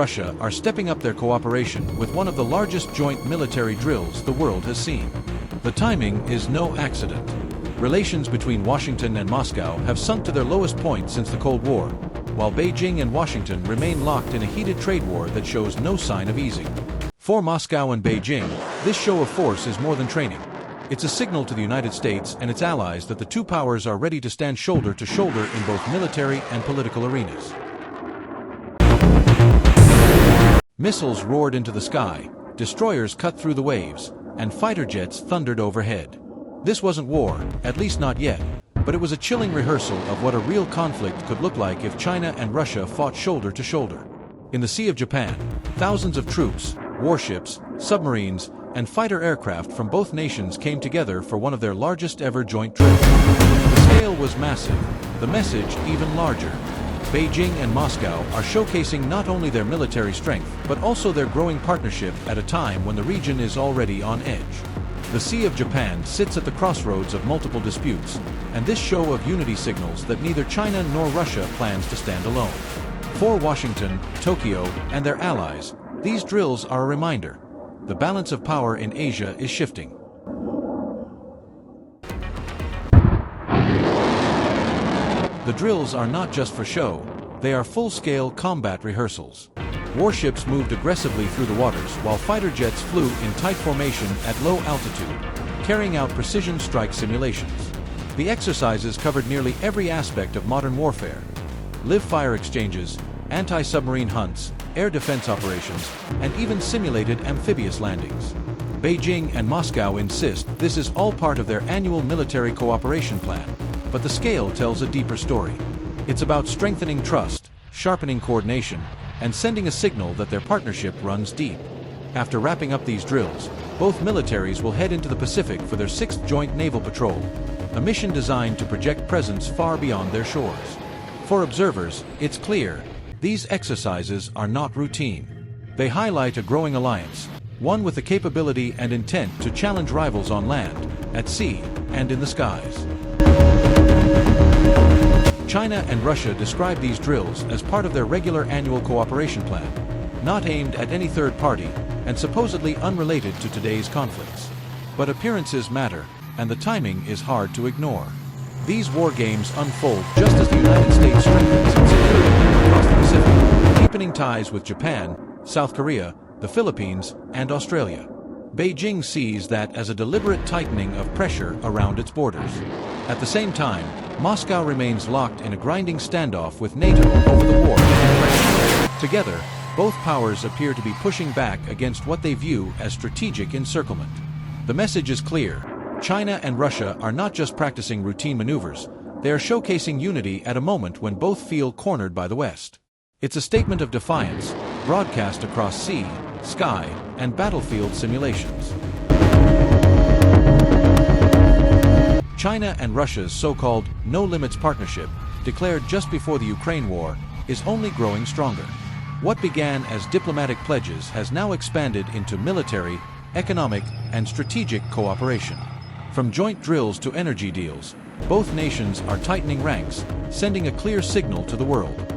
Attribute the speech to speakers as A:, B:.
A: Russia are stepping up their cooperation with one of the largest joint military drills the world has seen. The timing is no accident. Relations between Washington and Moscow have sunk to their lowest point since the Cold War, while Beijing and Washington remain locked in a heated trade war that shows no sign of easing. For Moscow and Beijing, this show of force is more than training. It's a signal to the United States and its allies that the two powers are ready to stand shoulder to shoulder in both military and political arenas. Missiles roared into the sky, destroyers cut through the waves, and fighter jets thundered overhead. This wasn't war, at least not yet, but it was a chilling rehearsal of what a real conflict could look like if China and Russia fought shoulder to shoulder. In the Sea of Japan, thousands of troops, warships, submarines, and fighter aircraft from both nations came together for one of their largest ever joint drills. The scale was massive, the message even larger. Beijing and Moscow are showcasing not only their military strength, but also their growing partnership at a time when the region is already on edge. The Sea of Japan sits at the crossroads of multiple disputes, and this show of unity signals that neither China nor Russia plans to stand alone. For Washington, Tokyo, and their allies, these drills are a reminder. The balance of power in Asia is shifting. The drills are not just for show, they are full-scale combat rehearsals. Warships moved aggressively through the waters while fighter jets flew in tight formation at low altitude, carrying out precision strike simulations. The exercises covered nearly every aspect of modern warfare: live-fire exchanges, anti-submarine hunts, air defense operations, and even simulated amphibious landings. Beijing and Moscow insist this is all part of their annual military cooperation plan, but the scale tells a deeper story. It's about strengthening trust, sharpening coordination, and sending a signal that their partnership runs deep. After wrapping up these drills, both militaries will head into the Pacific for their 6th Joint Naval Patrol, a mission designed to project presence far beyond their shores. For observers, it's clear, these exercises are not routine. They highlight a growing alliance, one with the capability and intent to challenge rivals on land, at sea, and in the skies. China and Russia describe these drills as part of their regular annual cooperation plan, not aimed at any third party and supposedly unrelated to today's conflicts. But appearances matter, and the timing is hard to ignore. These war games unfold just as the United States strengthens its security across the Pacific, deepening ties with Japan, South Korea, the Philippines, and Australia. Beijing sees that as a deliberate tightening of pressure around its borders. At the same time, Moscow remains locked in a grinding standoff with NATO over the war in Ukraine. Together, both powers appear to be pushing back against what they view as strategic encirclement. The message is clear. China and Russia are not just practicing routine maneuvers, they are showcasing unity at a moment when both feel cornered by the West. It's a statement of defiance, broadcast across sea, sky, and battlefield simulations. China and Russia's so-called no-limits partnership, declared just before the Ukraine war, is only growing stronger. What began as diplomatic pledges has now expanded into military, economic, and strategic cooperation. From joint drills to energy deals, both nations are tightening ranks, sending a clear signal to the world.